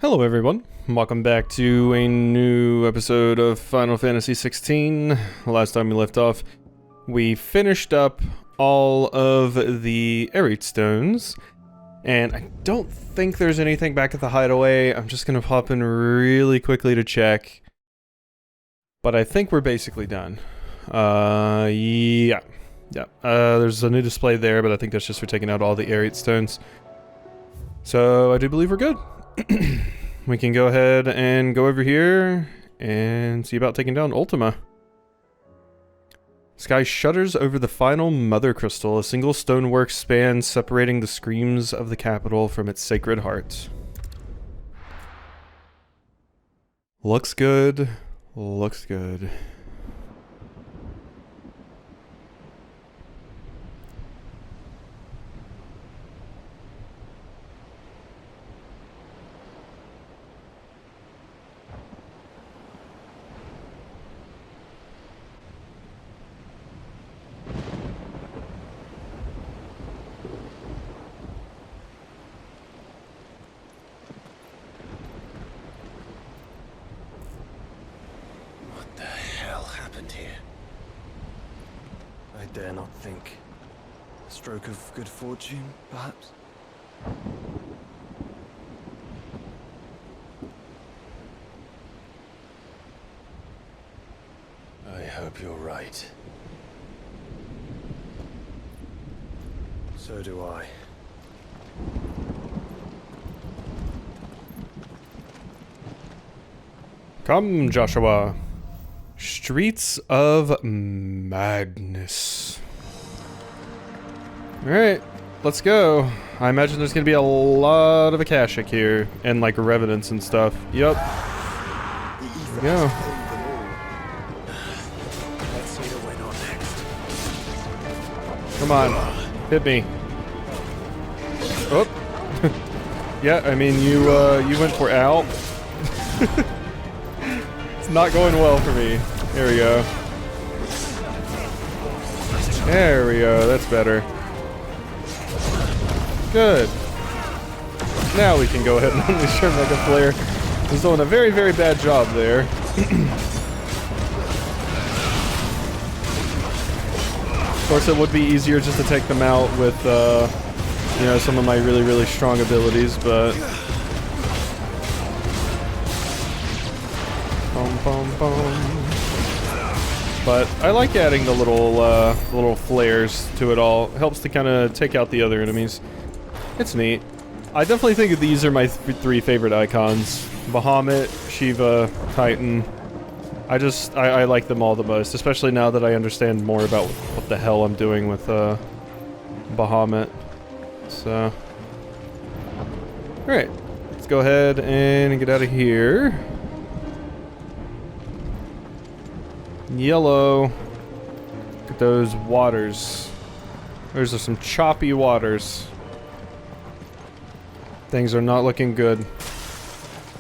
Hello everyone, welcome back to a new episode of Final Fantasy XVI. Last time we left off, we finished up all of the Aerate Stones, and I don't think there's anything back at the hideaway. I'm just gonna pop in really quickly to check, but I think we're basically done. Yeah. There's a new display there, but I think that's just for taking out all the Aerate Stones. So I do believe we're good. We can go ahead and go over here and see about taking down Ultima. Sky shudders over the final Mother Crystal, a single stonework span separating the screams of the capital from its sacred heart. Looks good. Looks good. I dare not think. A stroke of good fortune, perhaps? I hope you're right. So do I. Come, Joshua. Streets of Madness. Alright, let's go. I imagine there's gonna be a lot of Akashic here, and like revenants and stuff. Yup. Here we go. Let's see the winner next. Come on, hit me. Oh. Yeah, I mean, you went for Al. It's not going well for me. There we go. There we go, that's better. Good. Now we can go ahead and unleash our Mega Flare. He's doing a very, very bad job there. Of course, it would be easier just to take them out with, you know, some of my really, really strong abilities, but... But I like adding the little flares to it all. It helps to kind of take out the other enemies. It's neat. I definitely think these are my three favorite icons. Behemoth, Shiva, Titan. I like them all the most, especially now that I understand more about what the hell I'm doing with Behemoth. So, alright, let's go ahead and get out of here. Yellow. Look at those waters. Those are some choppy waters. Things are not looking good.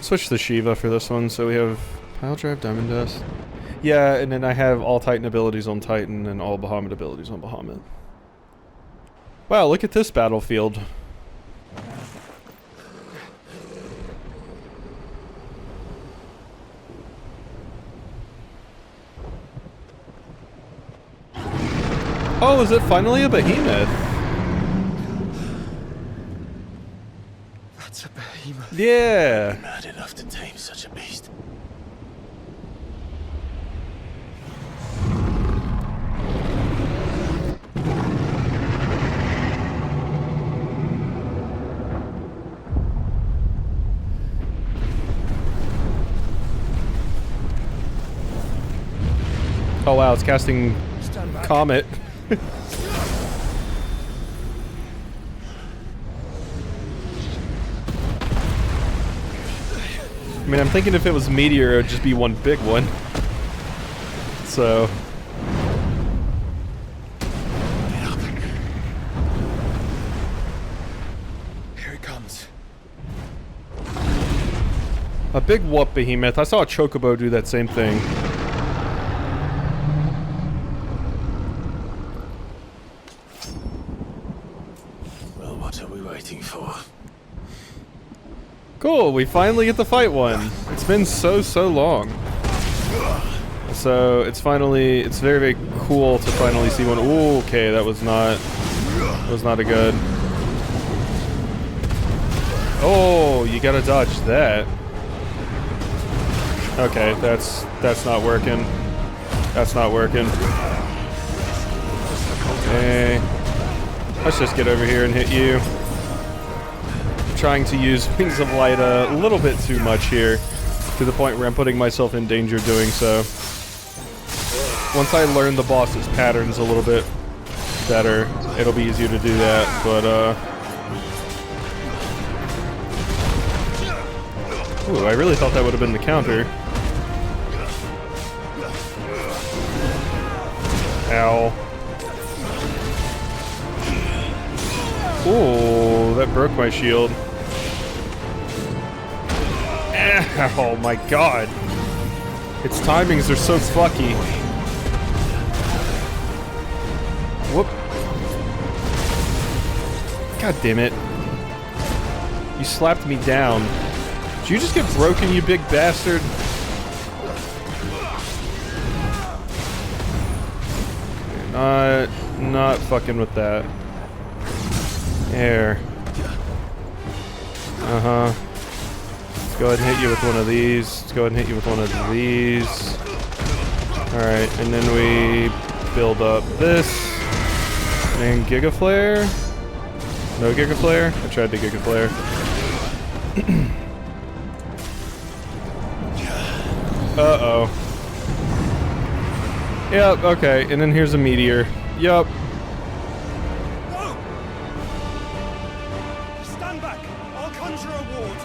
Switch to Shiva for this one, so we have Pile Drive, Diamond Dust. Yeah, and then I have all Titan abilities on Titan and all Behemoth abilities on Behemoth. Wow, look at this battlefield. Oh, is it finally a behemoth? That's a behemoth. Yeah. Mad enough to tame such a beast. Oh wow, it's casting Comet. I mean, I'm thinking if it was Meteor, it would just be one big one. So... Here it comes. A big whoop behemoth. I saw a Chocobo do that same thing. Well, what are we waiting for? Cool. cool. We finally get to fight one. It's been so long. So it's very, very cool to finally see one. Ooh, okay, that was not a good. Oh, you gotta dodge that. Okay, that's not working. That's not working. Okay. Let's just get over here and hit you. Trying to use Wings of Light a little bit too much here, to the point where I'm putting myself in danger doing so. Once I learn the boss's patterns a little bit better, it'll be easier to do that, but ooh, I really thought that would have been the counter. Ow. Ooh, that broke my shield. Oh my god. Its timings are so fucky. Whoop. God damn it. You slapped me down. Did you just get broken, you big bastard? Not fucking with that. There. Uh-huh. Let's go ahead and hit you with one of these. Let's go ahead and hit you with one of these. Alright, and then we build up this. And Giga Flare? No Giga Flare? I tried to Giga Flare. Uh-oh. Yep, okay, and then here's a meteor. Yup. No! Stand back! I'll conjure a ward!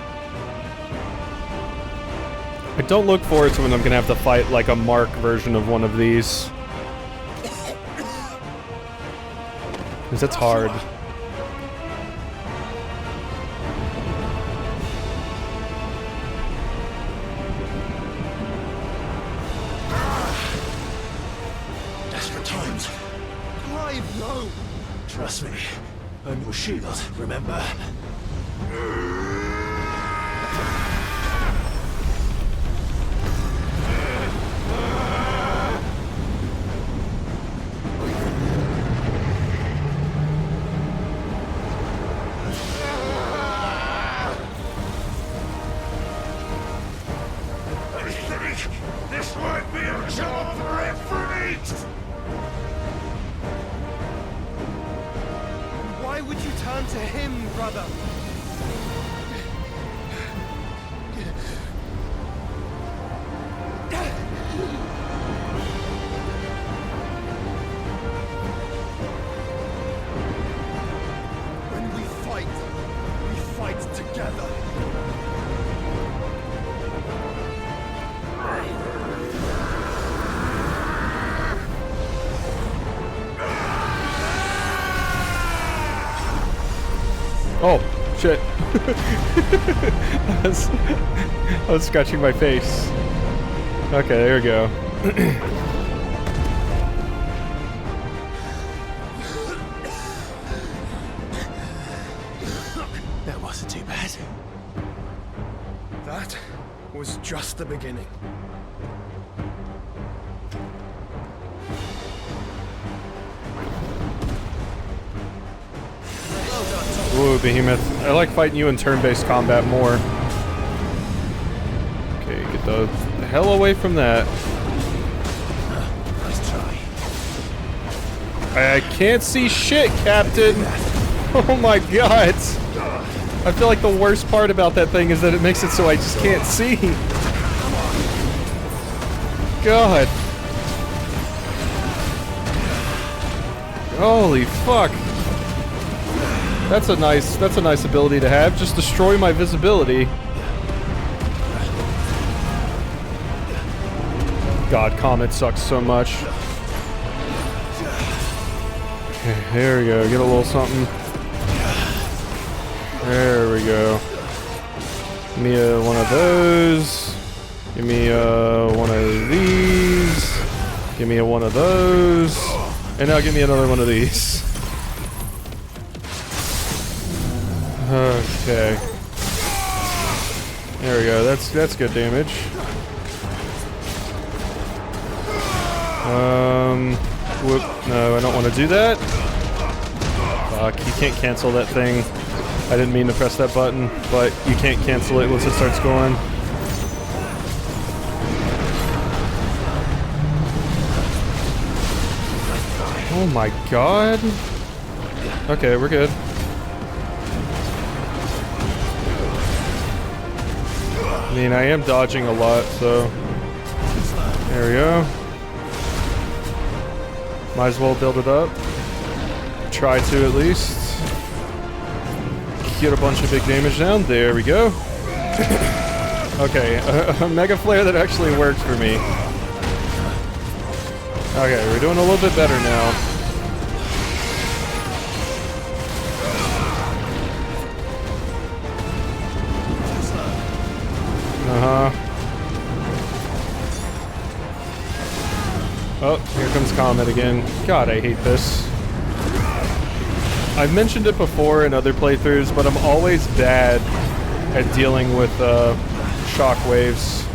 I don't look forward to when I'm gonna have to fight like a Mark version of one of these. Because it's hard. Desperate times. Clive, no! Trust me. I'm your shield, remember? This might be a job for Efreet! Why would you turn to him, brother? When we fight together. Oh, shit. I was scratching my face. Okay, there we go. That wasn't too bad. That was just the beginning. Ooh, Behemoth. I like fighting you in turn-based combat more. Okay, get the hell away from that. Nice try. I can't see shit, Captain! Oh my god! I feel like the worst part about that thing is that it makes it so I just can't see. God. Holy fuck. That's a nice ability to have. Just destroy my visibility. God, Comet sucks so much. Okay, there we go. Get a little something. There we go. Give me one of those. Give me one of these. Give me one of those. And now give me another one of these. Okay. There we go. That's good damage. Whoop. No, I don't want to do that. Fuck, you can't cancel that thing. I didn't mean to press that button, but you can't cancel it once it starts going. Oh my god. Okay, we're good. I mean, I am dodging a lot, so... There we go. Might as well build it up. Try to, at least. Get a bunch of big damage down. There we go. Okay, a Mega Flare that actually works for me. Okay, we're doing a little bit better now. Uh-huh. Oh, here comes Comet again. God, I hate this. I've mentioned it before in other playthroughs, but I'm always bad at dealing with shockwaves.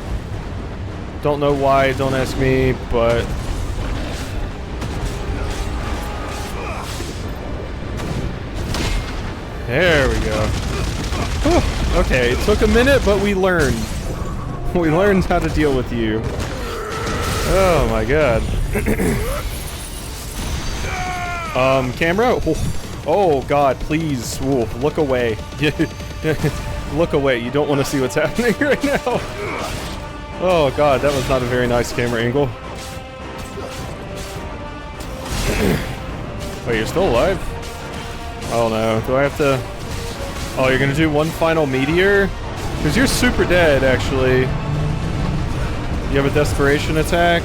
Don't know why, don't ask me, but... There we go. Whew. Okay, it took a minute, but we learned. We learned how to deal with you. Oh my god. Camera? Oh god, please. Ooh, look away. Look away. You don't want to see what's happening right now. Oh god, that was not a very nice camera angle. Wait, you're still alive? Oh no. Do I have to... Oh, you're gonna do one final meteor? Because you're super dead, actually. You have a desperation attack?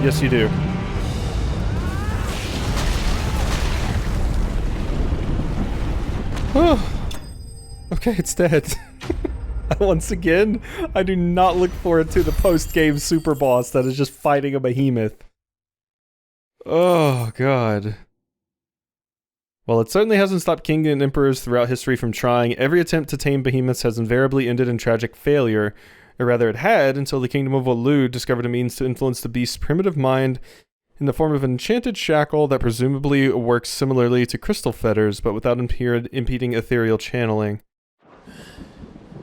Yes, you do. Oh. Okay, it's dead. Once again, I do not look forward to the post-game super boss that is just fighting a behemoth. Oh, God. While it certainly hasn't stopped kings and emperors throughout history from trying, every attempt to tame behemoths has invariably ended in tragic failure. Or rather, it had, until the kingdom of Walud discovered a means to influence the beast's primitive mind in the form of an enchanted shackle that presumably works similarly to crystal fetters, but without impeding ethereal channeling.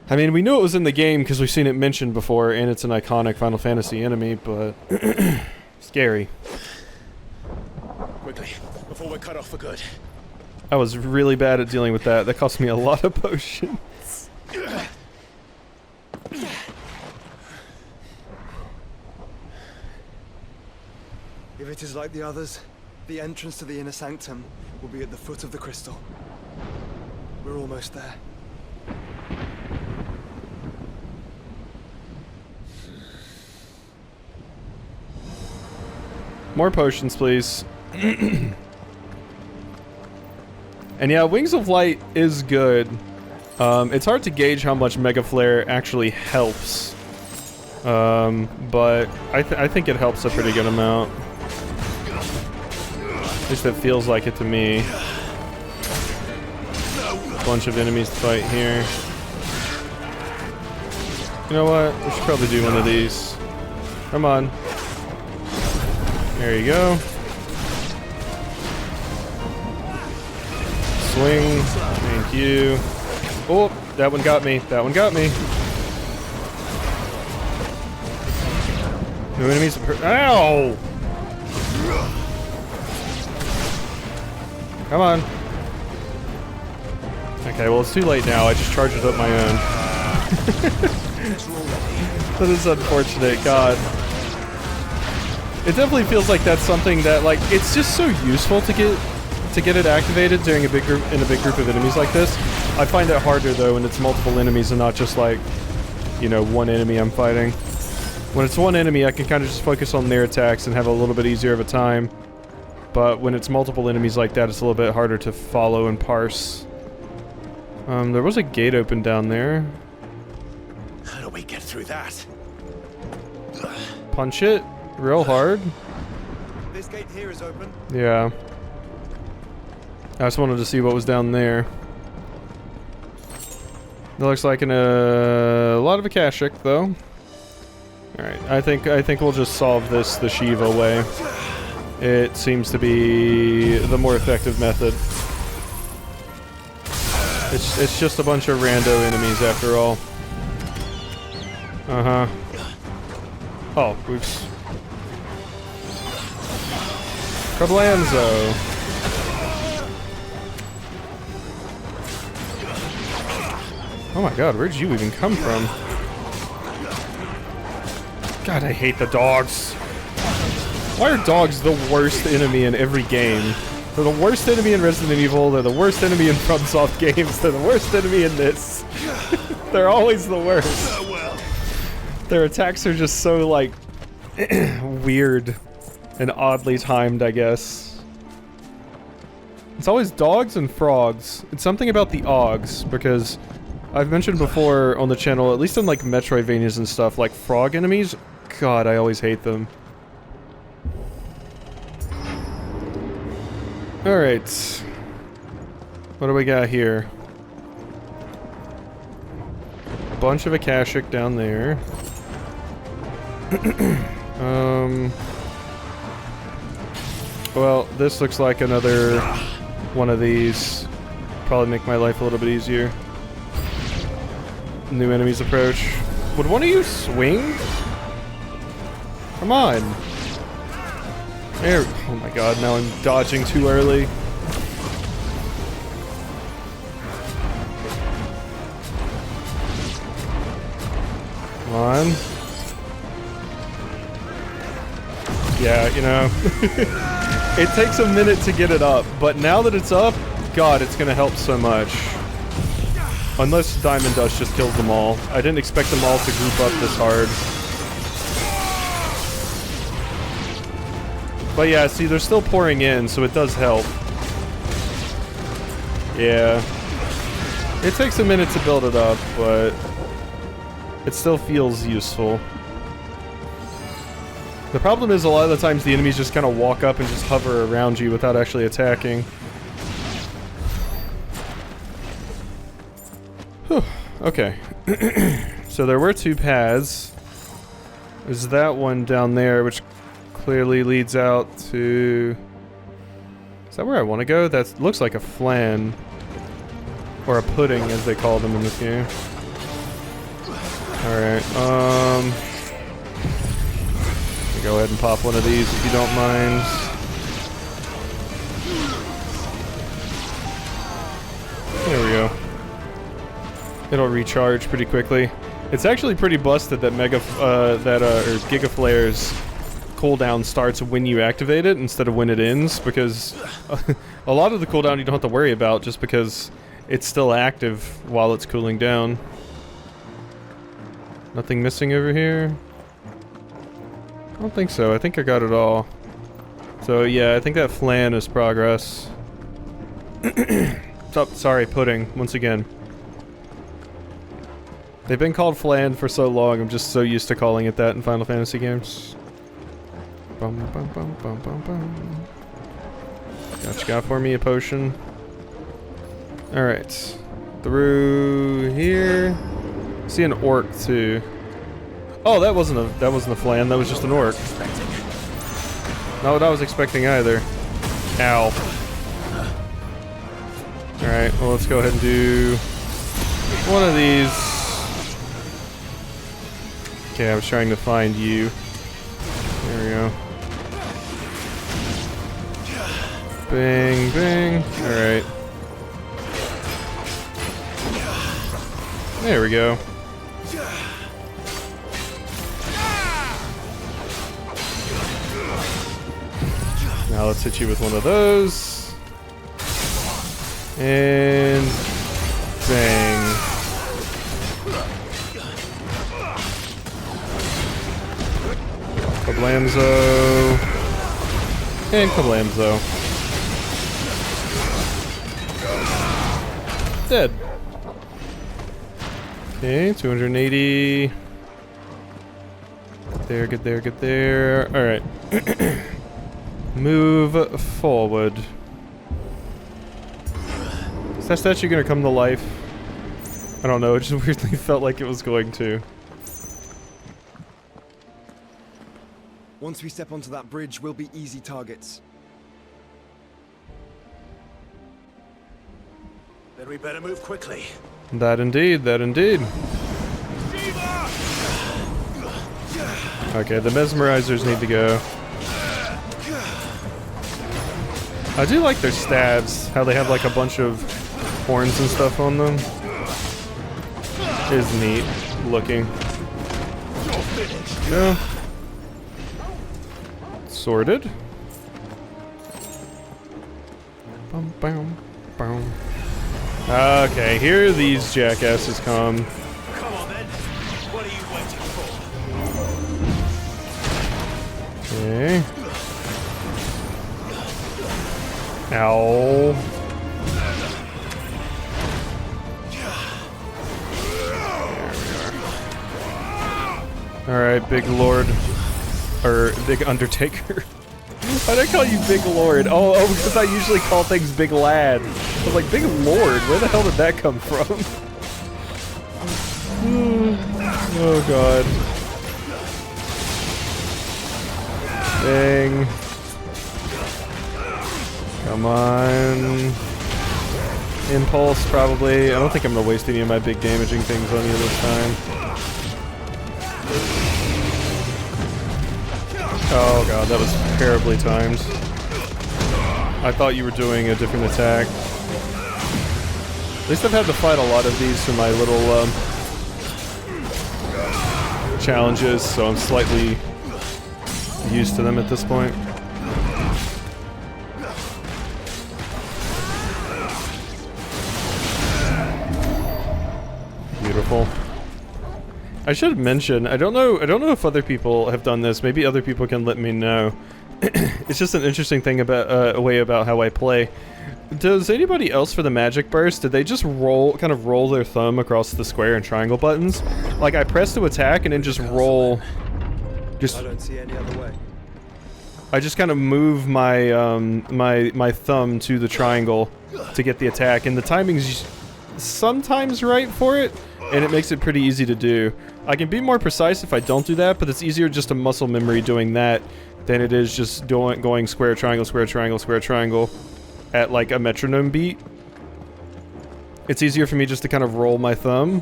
I mean, we knew it was in the game because we've seen it mentioned before, and it's an iconic Final Fantasy enemy, but... scary. Quickly, before we're cut off for good. I was really bad at dealing with that. That cost me a lot of potions. If it is like the others, the entrance to the inner sanctum will be at the foot of the crystal. We're almost there. More potions, please. And yeah, Wings of Light is good. It's hard to gauge how much Mega Flare actually helps. But I think it helps a pretty good amount. At least it feels like it to me. Bunch of enemies to fight here. You know what? We should probably do one of these. Come on. There you go. Swing. Thank you. Oh, that one got me. That one got me. No enemies. Ow! Come on. Okay, well, it's too late now. I just charged it up my own. That is unfortunate. God. It definitely feels like that's something that, like, it's just so useful to get it activated during a big group of enemies like this. I find it harder though when it's multiple enemies and not just like, you know, one enemy I'm fighting. When it's one enemy, I can kind of just focus on their attacks and have a little bit easier of a time. But when it's multiple enemies like that, it's a little bit harder to follow and parse. There was a gate open down there. How do we get through that? Punch it real hard. This gate here is open. Yeah. I just wanted to see what was down there. That looks like a lot of Akashic, though. Alright, I think we'll just solve this the Shiva way. It seems to be the more effective method. It's just a bunch of rando enemies after all. Uh-huh. Oh, oops. Kablanzo. Oh my god, where'd you even come from? God, I hate the dogs. Why are dogs the worst enemy in every game? They're the worst enemy in Resident Evil, they're the worst enemy in FromSoft games, they're the worst enemy in this. They're always the worst. Their attacks are just so, like, weird and oddly timed, I guess. It's always dogs and frogs. It's something about the Augs, because I've mentioned before on the channel, at least in, like, Metroidvanias and stuff, like, frog enemies, God, I always hate them. Alright. What do we got here? A bunch of Akashic down there. Well, this looks like another one of these. Probably make my life a little bit easier. New enemies approach. Would one of you swing? Come on. There. Oh my god, now I'm dodging too early. Come on. Yeah, you know. It takes a minute to get it up, but now that it's up, god, it's gonna help so much. Unless Diamond Dust just kills them all. I didn't expect them all to group up this hard. But yeah, see, they're still pouring in, so it does help. Yeah. It takes a minute to build it up, but it still feels useful. The problem is a lot of the times the enemies just kind of walk up and just hover around you without actually attacking. Whew. Okay. So there were two paths. There's that one down there, which clearly leads out to... Is that where I want to go? That looks like a flan. Or a pudding, as they call them in this game. Alright, go ahead and pop one of these if you don't mind. There we go. It'll recharge pretty quickly. It's actually pretty busted that Giga Flare's cooldown starts when you activate it instead of when it ends, because a lot of the cooldown you don't have to worry about just because it's still active while it's cooling down. Nothing missing over here? I don't think so. I think I got it all. So yeah, I think that flan is progress. Oh, sorry, pudding, once again. They've been called flan for so long, I'm just so used to calling it that in Final Fantasy games. Bum, bum, bum, bum, bum, bum. Got for me a potion. Alright. Through here. I see an orc too. Oh, that wasn't a flan, that was just an orc. Not what I was expecting either. Ow. Alright, well let's go ahead and do one of these. Okay, I was trying to find you. There we go. Bang, bang. Alright. There we go. Now let's hit you with one of those. And bang. Kablamzo. And Kablamzo. Dead. Okay, 280. Get there, get there, get there. Alright. Move forward. Is that statue gonna come to life? I don't know, it just weirdly felt like it was going to. Once we step onto that bridge, we'll be easy targets. Then we better move quickly. That indeed, that indeed. Okay, the mesmerizers need to go. I do like their stabs, how they have like a bunch of horns and stuff on them. Is neat looking. Yeah. Sorted. Bum, bum, bum. Okay, here these jackasses come. Come on then. What are you waiting for? Okay. Ow. Alright, Big Lord. Or Big Undertaker. Why did I call you Big Lord? Oh, because I usually call things Big Lad. I was like, Big Lord? Where the hell did that come from? Oh, God. Dang. Come on. Impulse, probably. I don't think I'm going to waste any of my big damaging things on you this time. Oh god, that was terribly timed. I thought you were doing a different attack. At least I've had to fight a lot of these for my little challenges, so I'm slightly used to them at this point. Beautiful. I should mention, I don't know if other people have done this. Maybe other people can let me know. It's just an interesting thing about a way about how I play. Does anybody else for the magic burst, did they just kind of roll their thumb across the square and triangle buttons? Like I press to attack and then just roll. I don't see any other way. I just kind of move my my thumb to the triangle to get the attack, and the timing's sometimes right for it. And it makes it pretty easy to do. I can be more precise if I don't do that, but it's easier just to muscle memory doing that than it is just going square, triangle, square, triangle, square, triangle at like a metronome beat. It's easier for me just to kind of roll my thumb.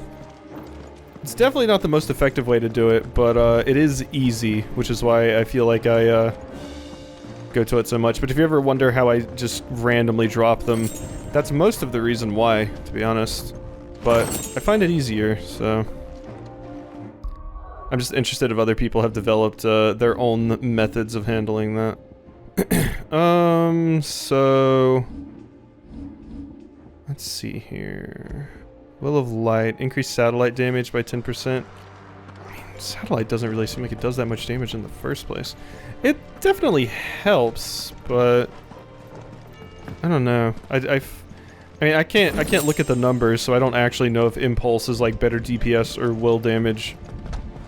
It's definitely not the most effective way to do it, but it is easy, which is why I feel like I go to it so much. But if you ever wonder how I just randomly drop them, that's most of the reason why, to be honest. But I find it easier, so I'm just interested if other people have developed their own methods of handling that. So let's see here. Will of Light, increase satellite damage by 10%. I mean, satellite doesn't really seem like it does that much damage in the first place. It definitely helps, but I don't know. I mean, I can't look at the numbers, so I don't actually know if Impulse is like better DPS or will damage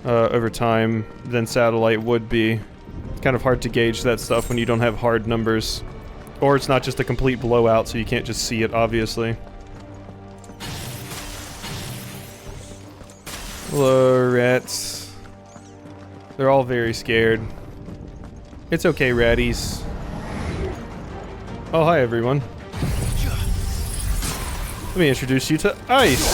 over time than Satellite would be. It's kind of hard to gauge that stuff when you don't have hard numbers. Or it's not just a complete blowout, so you can't just see it, obviously. Hello, rats. They're all very scared. It's okay, ratties. Oh, hi, everyone. Let me introduce you to Ice.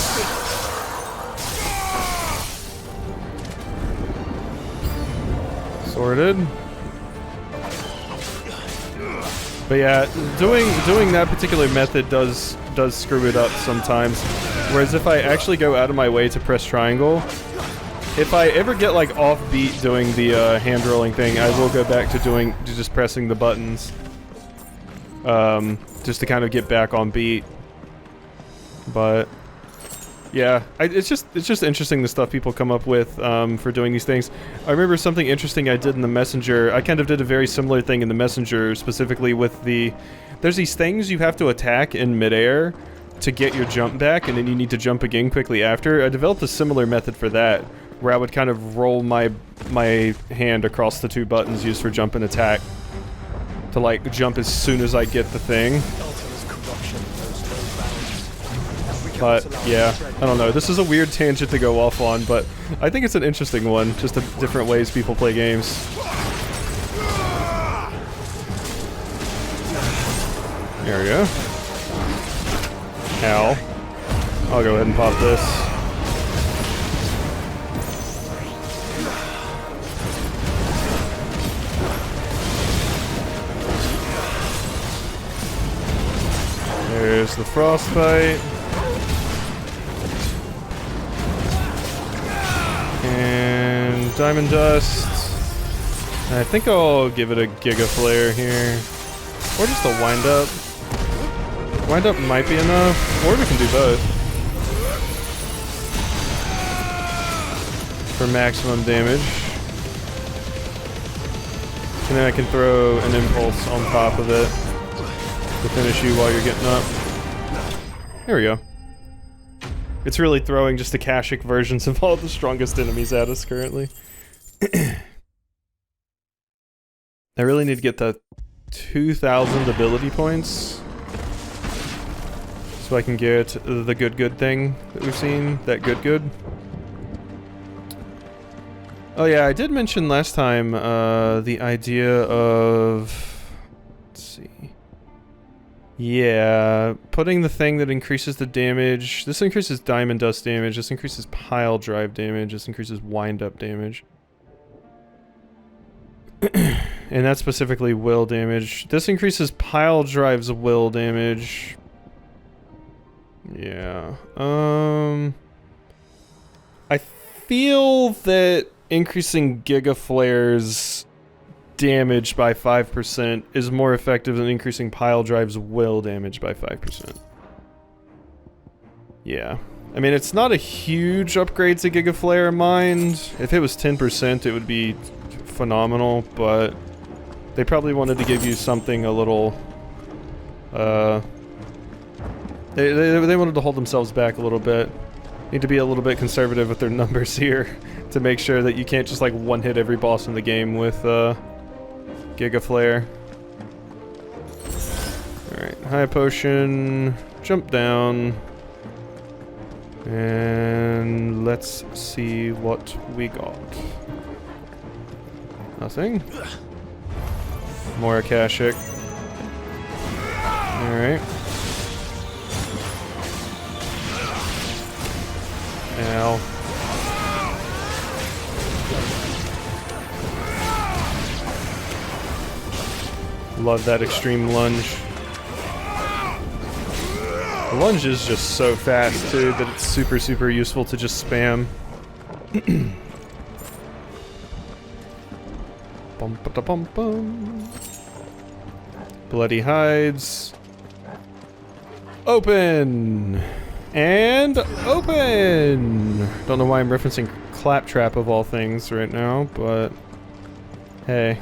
Sorted. But yeah, doing that particular method does screw it up sometimes. Whereas if I actually go out of my way to press triangle, if I ever get like offbeat doing the hand rolling thing, I will go back to just pressing the buttons, just to kind of get back on beat. But yeah, it's just interesting the stuff people come up with for doing these things. I remember something interesting I did in the Messenger. I kind of did a very similar thing in the Messenger, specifically with there's these things you have to attack in midair to get your jump back, and then you need to jump again quickly after. I developed a similar method for that, where I would kind of roll my hand across the two buttons used for jump and attack to like jump as soon as I get the thing. cannot But allow yeah, us to tread I don't know. This is a weird tangent to go off on, but I think it's an interesting one. Just the different ways people play games. There we go. Ow. I'll go ahead and pop this. There's the frostbite. And diamond dust. And I think I'll give it a Giga Flare here. Or just a wind up. Wind up might be enough. Or we can do both. For maximum damage. And then I can throw an impulse on top of it to finish you while you're getting up. There we go. It's really throwing just Akashic versions of all the strongest enemies at us currently. I really need to get the 2,000 ability points so I can get the good thing that we've seen. That good. Oh yeah, I did mention last time the idea of... Let's see... Yeah, putting the thing that increases the damage. This increases diamond dust damage, this increases pile drive damage, this increases wind up damage. And that's specifically will damage. This increases pile drive's will damage. Yeah. I feel that increasing Giga Flare's damage by 5% is more effective than increasing pile drive's will damage by 5%. Yeah. I mean, it's not a huge upgrade to Giga Flare in mind. If it was 10%, it would be phenomenal, but they probably wanted to give you something a little, they wanted to hold themselves back a little bit. Need to be a little bit conservative with their numbers here to make sure that you can't just like one-hit every boss in the game with, Giga Flare. Alright, high potion, jump down, and let's see what we got. Nothing. More Akashic. Alright. Ow. Love that extreme lunge. The lunge is just so fast too that it's super useful to just spam. Bum ba da bum bum. Bloody hides. Open! And open! Don't know why I'm referencing Claptrap of all things right now, but hey.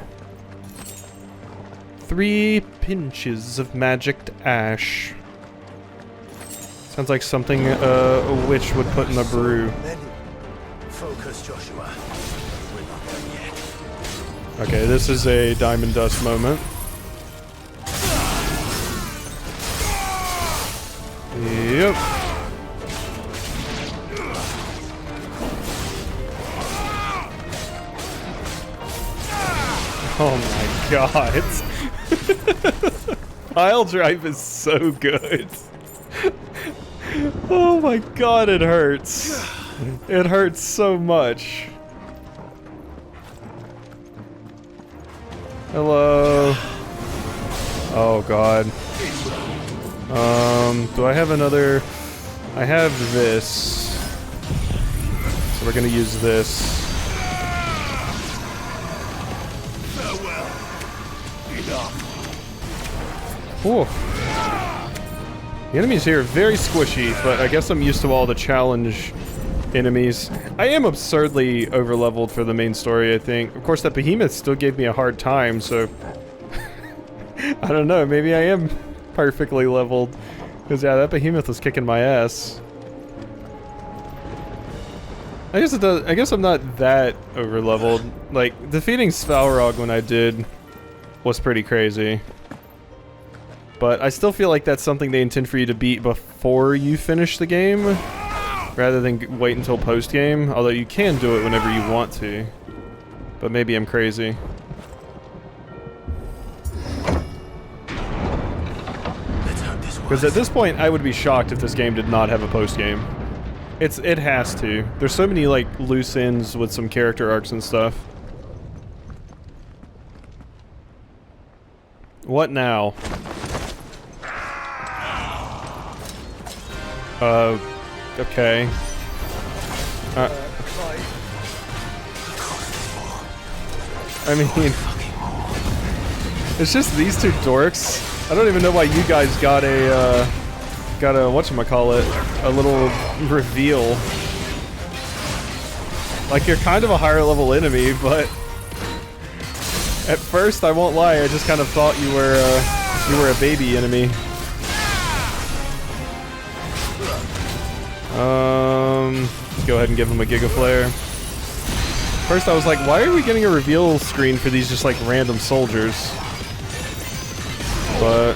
3 pinches of magicked ash. Sounds like something a witch would put in a brew. Focus, Joshua. We're not done yet. Okay, this is a diamond dust moment. Yep. Oh my god. Pile drive is so good. Oh my god, it hurts. It hurts so much. Hello. Oh god. Do I have another? I have this. So we're gonna use this. Ooh. The enemies here are very squishy, but I guess I'm used to all the challenge enemies. I am absurdly overleveled for the main story, I think. Of course, that Behemoth still gave me a hard time, so... I don't know, maybe I am perfectly leveled. Because, yeah, that Behemoth was kicking my ass. I guess I'm not that overleveled. Like, defeating Svalrog when I did was pretty crazy. But I still feel like that's something they intend for you to beat before you finish the game, rather than wait until post-game, although you can do it whenever you want to. But maybe I'm crazy. Because at this point, I would be shocked if this game did not have a post-game. It has to. There's so many, like, loose ends with some character arcs and stuff. What now? Okay. I mean, it's just these two dorks. I don't even know why you guys got a whatchamacallit, a little reveal. Like, you're kind of a higher level enemy, but at first, I won't lie, I just kind of thought you were a baby enemy. Go ahead and give him a Giga Flare. First I was like, why are we getting a reveal screen for these just like random soldiers? But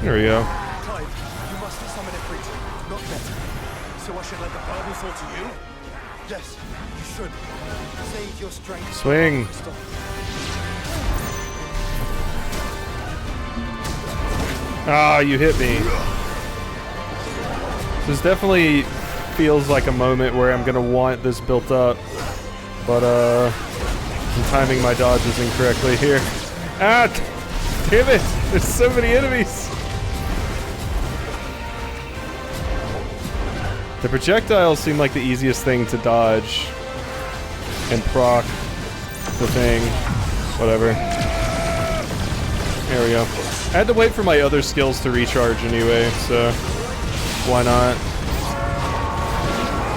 there we go. Clive, you must summon a creature, not better. So I should let the burden fall to you? Yes, you should. Save your strength. Swing. Stop. Ah, you hit me. This definitely feels like a moment where I'm gonna want this built up, but I'm timing my dodges incorrectly here. Ah, damn it! There's so many enemies. The projectiles seem like the easiest thing to dodge and proc the thing. Whatever. There we go. I had to wait for my other skills to recharge anyway, so why not?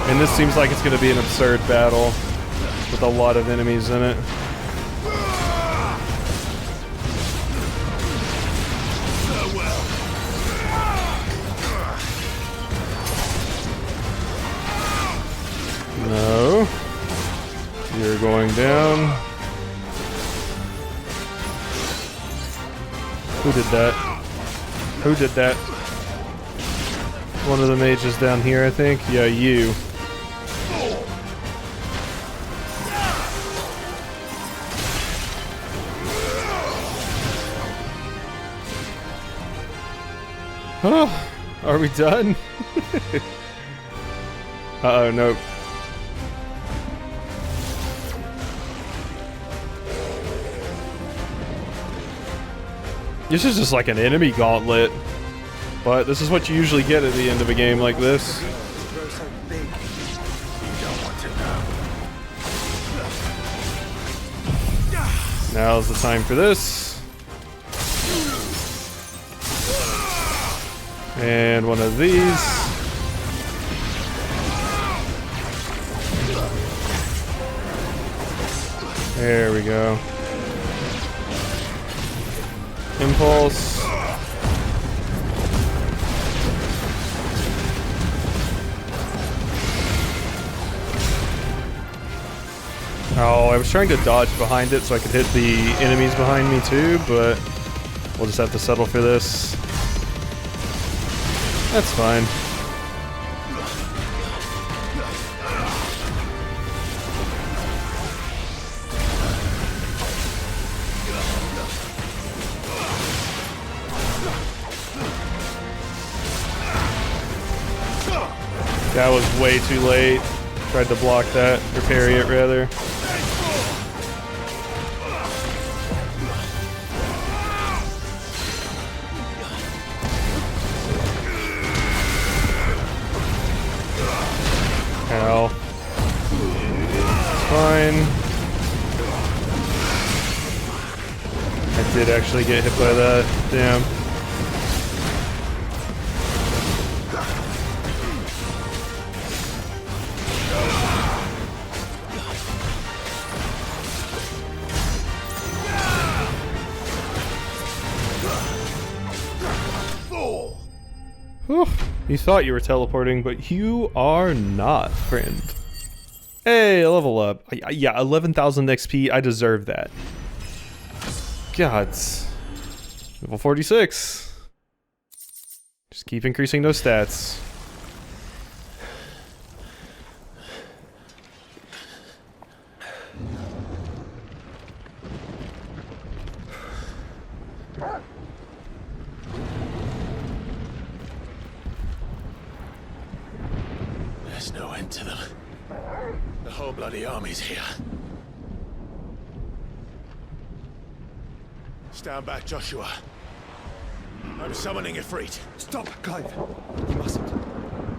And this seems like it's going to be an absurd battle with a lot of enemies in it. No. You're going down. Who did that? Who did that? One of the mages down here, I think. Yeah, you. Oh, are we done? Uh-oh, nope. This is just like an enemy gauntlet, but this is what you usually get at the end of a game like this. Grow so big. You don't want to know. Now's the time for this. And one of these. There we go. Impulse. Oh, I was trying to dodge behind it so I could hit the enemies behind me too, but we'll just have to settle for this. That's fine. That was way too late. Tried to block that, or parry it rather. Ow. It's fine. I did actually get hit by that. Damn. Whew. You thought you were teleporting, but you are not, friend. Hey, level up. Yeah, 11,000 XP. I deserve that. God. Level 46. Just keep increasing those stats. There's no end to them. The whole bloody army's here. Stand back, Joshua. I'm summoning Ifrit. Stop, Clive. You mustn't.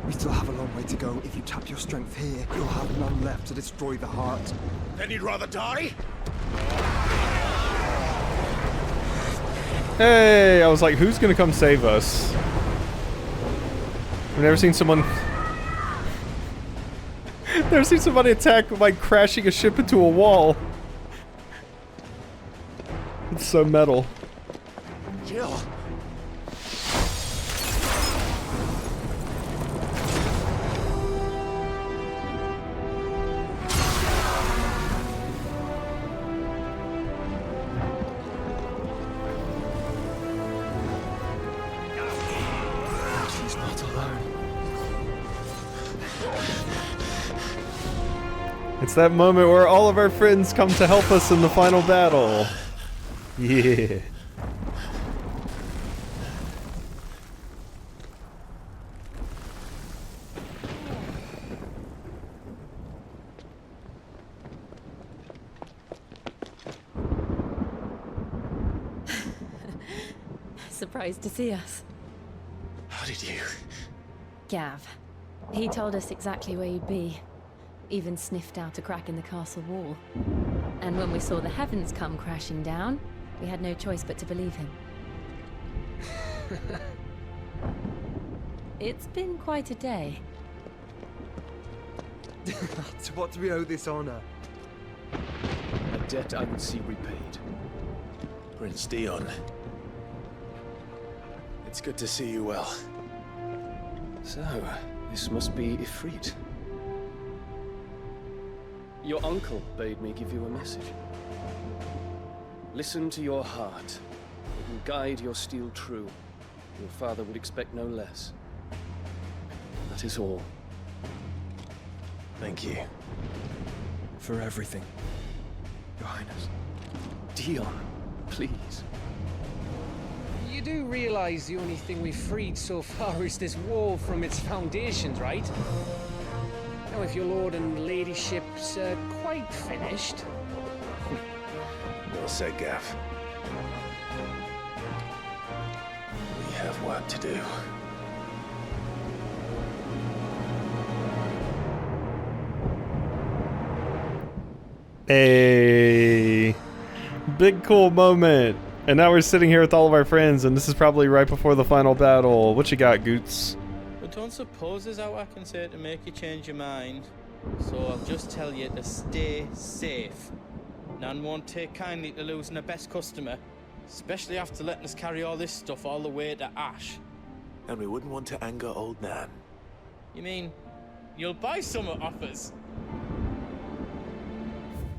We still have a long way to go. If you tap your strength here, you'll have none left to destroy the heart. Then you'd rather die? Hey, I was like, who's gonna come save us? I've never seen someone... never seen somebody attack by crashing a ship into a wall. It's so metal. Jill. She's not alone. It's that moment where all of our friends come to help us in the final battle. Yeah. Surprised to see us. How did you? Gav. He told us exactly where you'd be. Even sniffed out a crack in the castle wall. And when we saw the heavens come crashing down, we had no choice but to believe him. It's been quite a day. To what do we owe this honor? A debt I would see repaid. Prince Dion. It's good to see you well. So, this must be Ifrit. Your uncle bade me give you a message. Listen to your heart. It will guide your steel true. Your father would expect no less. That is all. Thank you. For everything, Your Highness. Dion, please. You do realize the only thing we've freed so far is this wall from its foundations, right? Now, if your lord and ladyship's quite finished... Well said, Gav. We have work to do. Hey, big cool moment. And now we're sitting here with all of our friends, and this is probably right before the final battle. What you got, Goots? I don't suppose there's out I can say to make you change your mind. So I'll just tell you to stay safe. Nan won't take kindly to losing her best customer, especially after letting us carry all this stuff all the way to Ash. And we wouldn't want to anger old Nan. You mean, you'll buy some off us?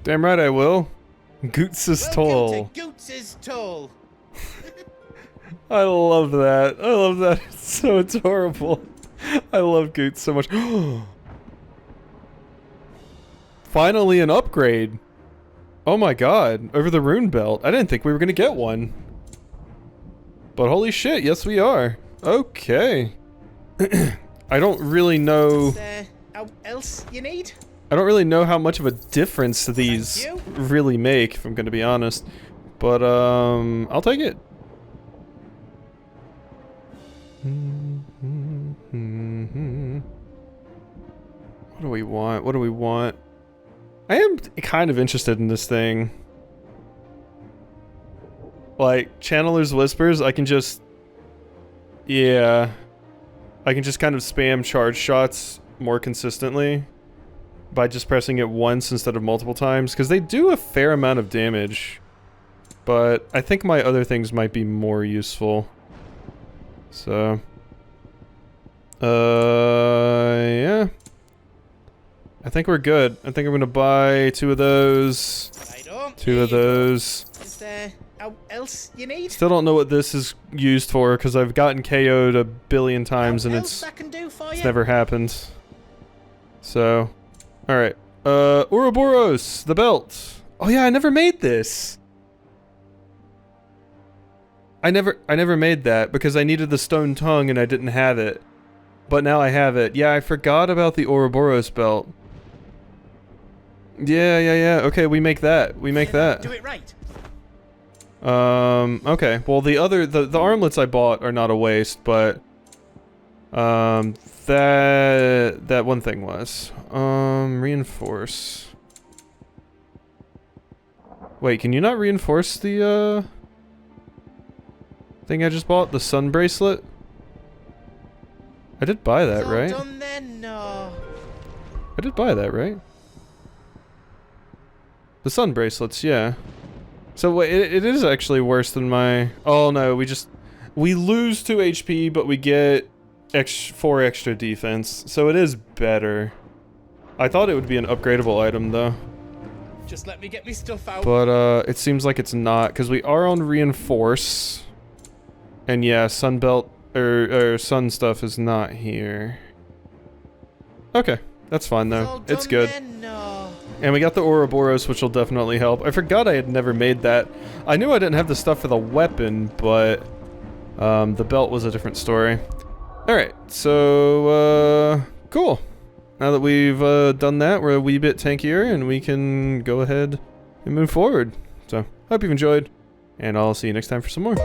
Damn right I will. Goots' toll. Welcome to Goots' toll. I love that. I love that. It's so adorable. I love Goots so much. Finally an upgrade. Oh my god. Over the rune belt. I didn't think we were going to get one. But holy shit, yes we are. Okay. I don't really know... else you need? I don't really know how much of a difference these really make, if I'm going to be honest. But, I'll take it. What do we want? What do we want? I am kind of interested in this thing. Like, Channeler's Whispers, I can just... Yeah. I can just kind of spam charge shots more consistently by just pressing it once instead of multiple times, because they do a fair amount of damage. But I think my other things might be more useful. So... Yeah. I think we're good. I think I'm gonna buy 2 of those. Righto, 2 here of you go. those. Is there else you need? Still don't know what this is used for because I've gotten KO'd a billion times and else I can do for it's you? never happened. So, alright. Ouroboros, the belt. Oh yeah, I never made this. I never made that because I needed the stone tongue and I didn't have it. But now I have it. Yeah, I forgot about the Ouroboros belt. Yeah. Okay, we make that. We make that. Do it right. Okay. Well, the armlets I bought are not a waste, but that one thing was. Reinforce. Wait, can you not reinforce the thing I just bought? The sun bracelet? I did buy that, It's all right? done then? No. I did buy that, right? The sun bracelets, yeah. So wait, it is actually worse than my... Oh no, we lose 2 HP, but we get 4 extra defense. So it is better. I thought it would be an upgradable item though. Just let me get me stuff out. But it seems like it's not, because we are on reinforce. And yeah, sun belt, or sun stuff is not here. Okay, that's fine though. It's good. And we got the Ouroboros, which will definitely help. I forgot I had never made that. I knew I didn't have the stuff for the weapon, but the belt was a different story. Alright, so cool. Now that we've done that, we're a wee bit tankier, and we can go ahead and move forward. So, hope you've enjoyed, and I'll see you next time for some more.